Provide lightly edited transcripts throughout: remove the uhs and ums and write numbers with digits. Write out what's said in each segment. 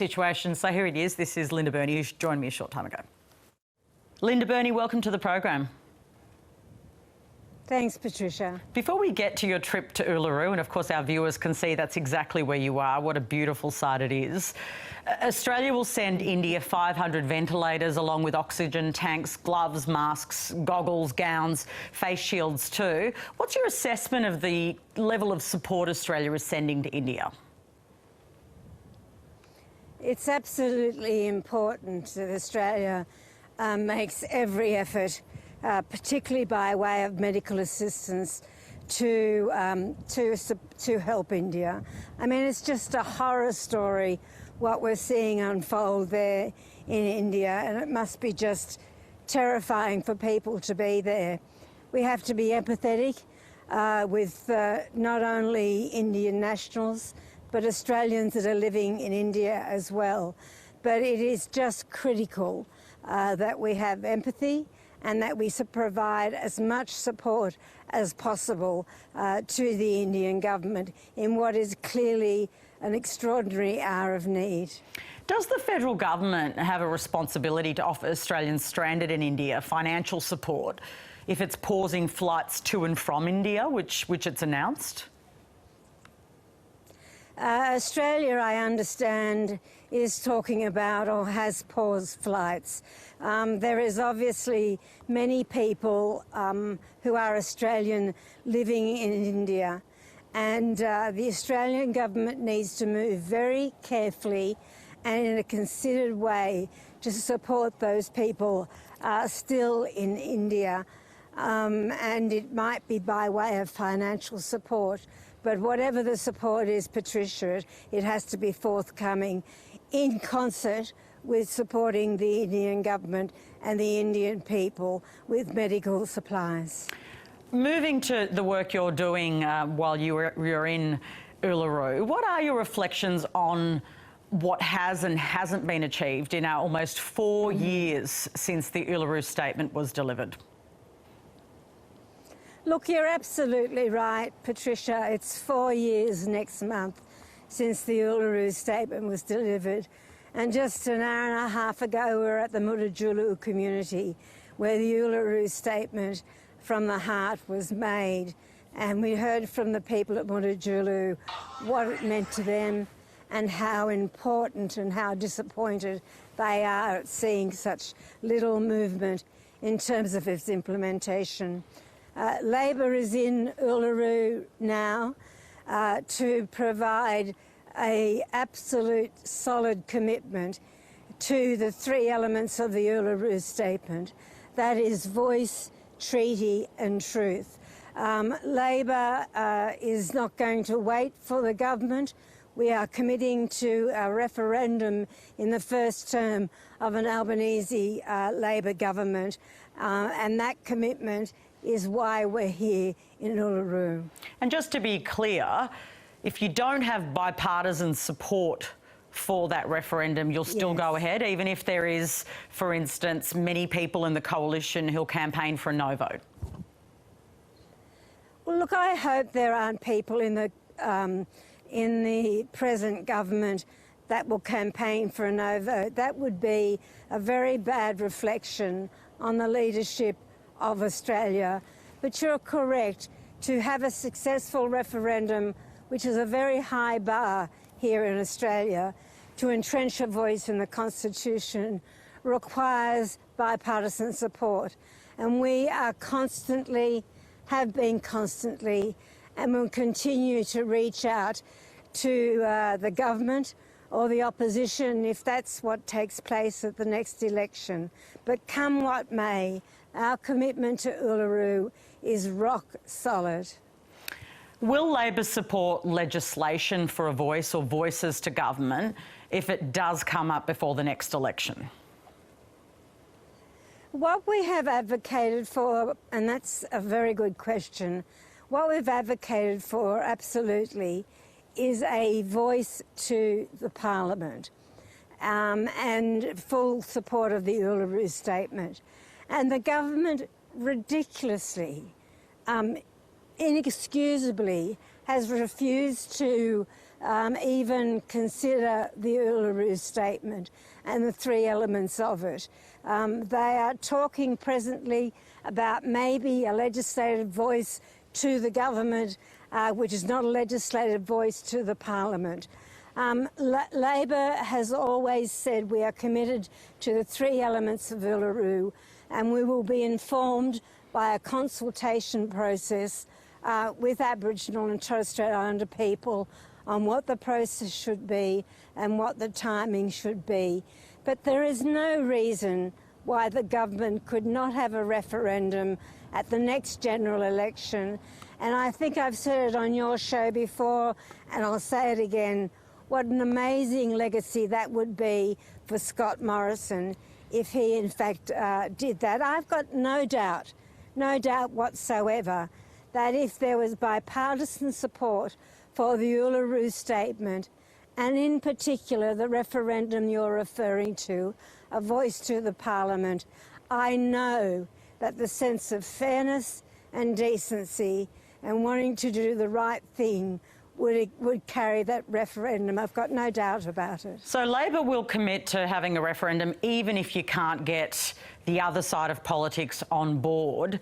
Situation. So here it is. This is Linda Burney, who joined me a short time ago. Linda Burney, welcome to the program. Thanks, Patricia. Before we get to your trip to Uluru, and of course our viewers can see that's exactly where you are, what a beautiful sight it is, Australia will send India 500 ventilators along with oxygen tanks, gloves, masks, goggles, gowns, face shields too. What's your assessment of the level of support Australia is sending to India? It's absolutely important that Australia makes every effort, particularly by way of medical assistance, to help India. I mean, it's just a horror story what we're seeing unfold there in India, and it must be just terrifying for people to be there. We have to be empathetic with not only Indian nationals, but Australians that are living in India as well. But it is just critical that we have empathy and that we provide as much support as possible to the Indian government in what is clearly an extraordinary hour of need. Does the federal government have a responsibility to offer Australians stranded in India financial support if it's pausing flights to and from India, which it's announced? Australia, I understand, is talking about or has paused flights. There is obviously many people who are Australian living in India, and the Australian government needs to move very carefully and in a considered way to support those people still in India, and it might be by way of financial support. But whatever the support is, Patricia, it has to be forthcoming in concert with supporting the Indian government and the Indian people with medical supplies. Moving to the work you're doing while you're in Uluru, what are your reflections on what has and hasn't been achieved in our almost 4 years since the Uluru Statement was delivered? Look, you're absolutely right, Patricia. It's 4 years next month since the Uluru Statement was delivered. And just an hour and a half ago, we were at the Mutijulu community where the Uluru Statement from the heart was made. And we heard from the people at Mutijulu what it meant to them and how important and how disappointed they are at seeing such little movement in terms of its implementation. Labor is in Uluru now to provide an absolute solid commitment to the 3 elements of the Uluru Statement. That is voice, treaty and truth. Labor is not going to wait for the government. We are committing to a referendum in the first term of an Albanese Labor government, and that commitment is why we're here in Uluru. And just to be clear, if you don't have bipartisan support for that referendum, you'll still go ahead, even if there is, for instance, many people in the coalition who'll campaign for a no vote? Well, look, I hope there aren't people in the present government that will campaign for a no vote. That would be a very bad reflection on the leadership of Australia. But you're correct, to have a successful referendum, which is a very high bar here in Australia, to entrench a voice in the Constitution requires bipartisan support. And we are constantly, have been constantly, and will continue to reach out to the government or the opposition if that's what takes place at the next election. But come what may, our commitment to Uluru is rock solid. Will Labor support legislation for a voice or voices to government if it does come up before the next election? What we have advocated for, and that's a very good question, what we've advocated for absolutely is a voice to the Parliament and full support of the Uluru Statement. And the government ridiculously, inexcusably, has refused to even consider the Uluru Statement and the three elements of it. They are talking presently about maybe a legislative voice to the government, which is not a legislative voice to the parliament. Labor has always said we are committed to the three elements of Uluru, and we will be informed by a consultation process with Aboriginal and Torres Strait Islander people on what the process should be and what the timing should be. But there is no reason why the government could not have a referendum at the next general election. And I think I've said it on your show before, and I'll say it again, what an amazing legacy that would be for Scott Morrison if he in fact did that. I've got no doubt whatsoever that if there was bipartisan support for the Uluru Statement, and in particular the referendum you're referring to, a voice to the Parliament, I know that the sense of fairness and decency and wanting to do the right thing would carry that referendum. I've got no doubt about it. So Labor will commit to having a referendum even if you can't get the other side of politics on board.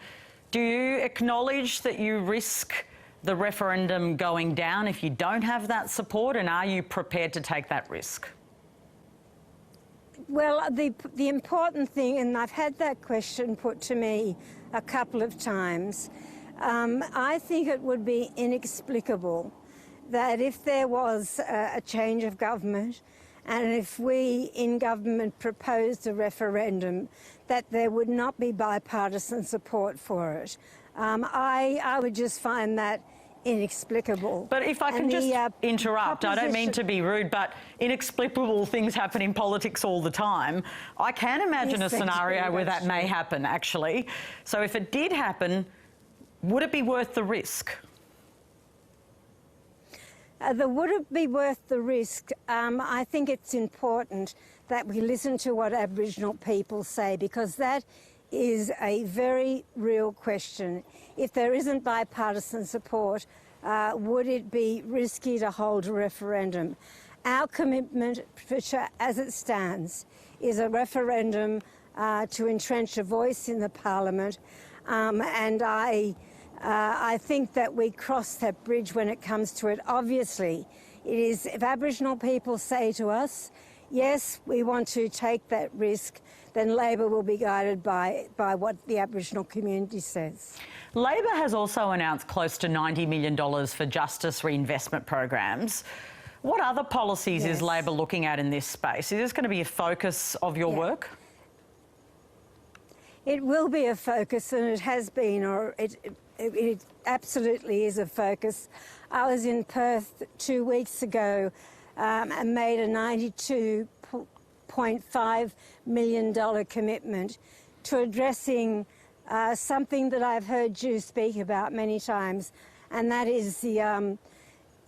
Do you acknowledge that you risk the referendum going down if you don't have that support, and are you prepared to take that risk? Well, the important thing, and I've had that question put to me a couple of times, I think it would be inexplicable that if there was a change of government and if we in government proposed a referendum, that there would not be bipartisan support for it. I would just find that inexplicable. But if I can just interrupt, I don't mean to be rude, but inexplicable things happen in politics all the time. I can imagine a scenario where that may happen, actually. So if it did happen, would it be worth the risk? Would it be worth the risk? I think it's important that we listen to what Aboriginal people say, because that is a very real question. If there isn't bipartisan support, would it be risky to hold a referendum? Our commitment, Patricia, as it stands, is a referendum to entrench a voice in the Parliament, and I think that we cross that bridge when it comes to it. Obviously, it is if Aboriginal people say to us, yes, we want to take that risk, then Labor will be guided by what the Aboriginal community says. Labor has also announced close to $90 million for justice reinvestment programs. What other policies is Labor looking at in this space? Is this going to be a focus of your work? It will be a focus, and it has been, or it absolutely is a focus. I was in Perth 2 weeks ago and made a $92.5 million commitment to addressing something that I've heard you speak about many times, and that is the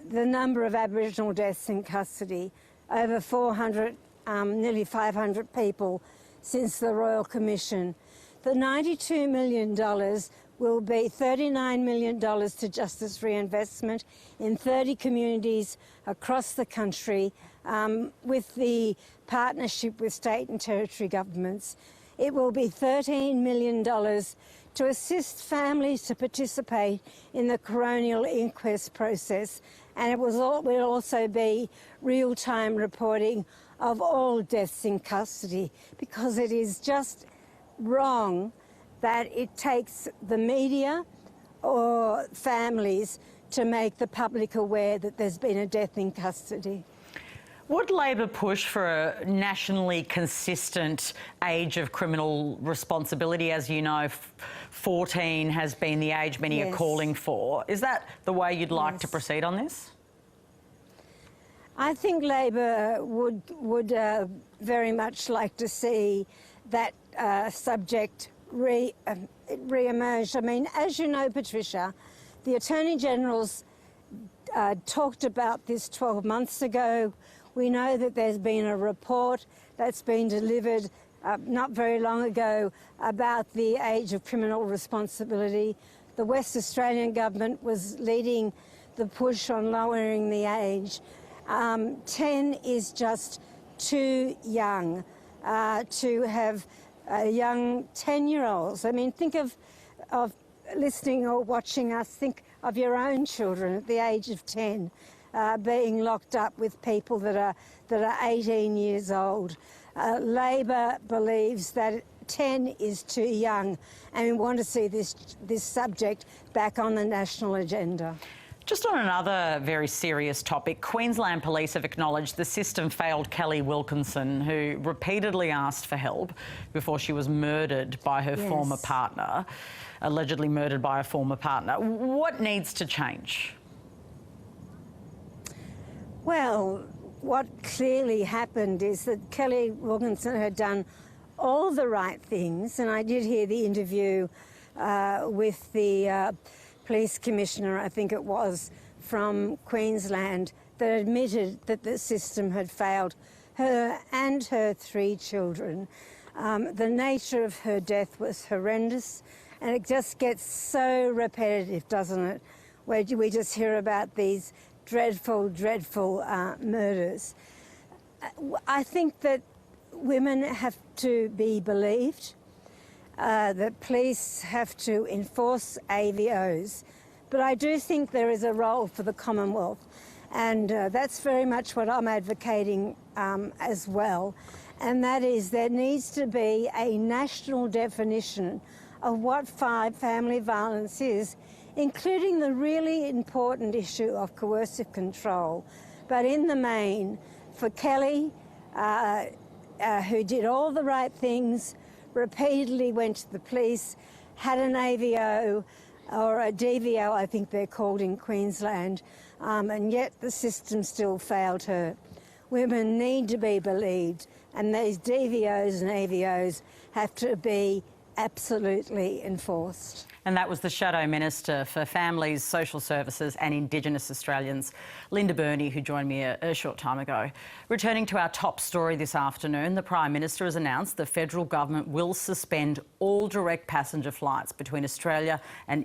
number of Aboriginal deaths in custody. Over 400, nearly 500 people since the Royal Commission. The $92 million will be $39 million to justice reinvestment in 30 communities across the country with the partnership with state and territory governments. It will be $13 million to assist families to participate in the coronial inquest process, and it will also be real-time reporting of all deaths in custody, because it is just wrong that it takes the media or families to make the public aware that there's been a death in custody. Would Labor push for a nationally consistent age of criminal responsibility? As you know, 14 has been the age many are calling for. Is that the way you'd like to proceed on this? I think Labor would very much like to see that subject re-emerge. I mean, as you know, Patricia, the Attorney General's talked about this 12 months ago. We know that there's been a report that's been delivered not very long ago about the age of criminal responsibility. The West Australian government was leading the push on lowering the age. 10 is just too young to have young 10-year-olds. I mean, think of listening or watching us, think of your own children at the age of 10 being locked up with people that are 18 years old. Labor believes that 10 is too young, and we want to see this subject back on the national agenda. Just on another very serious topic, Queensland Police have acknowledged the system failed Kelly Wilkinson, who repeatedly asked for help before she was murdered by her former partner, allegedly murdered by a former partner. What needs to change? Well, what clearly happened is that Kelly Wilkinson had done all the right things, and I did hear the interview with the police commissioner, I think it was, from Queensland, that admitted that the system had failed her and her 3 children. The nature of her death was horrendous, and it just gets so repetitive, doesn't it, where we just hear about these dreadful, dreadful murders. I think that women have to be believed. The police have to enforce AVOs, but I do think there is a role for the Commonwealth, and that's very much what I'm advocating as well, and that is there needs to be a national definition of what family violence is, including the really important issue of coercive control. But in the main, for Kelly, who did all the right things, repeatedly went to the police, had an AVO or a DVO, I think they're called in Queensland, and yet the system still failed her. Women need to be believed, and these DVOs and AVOs have to be absolutely enforced. And that was the Shadow Minister for Families, Social Services and Indigenous Australians, Linda Burney, who joined me a short time ago. Returning to our top story this afternoon, the Prime Minister has announced the federal government will suspend all direct passenger flights between Australia and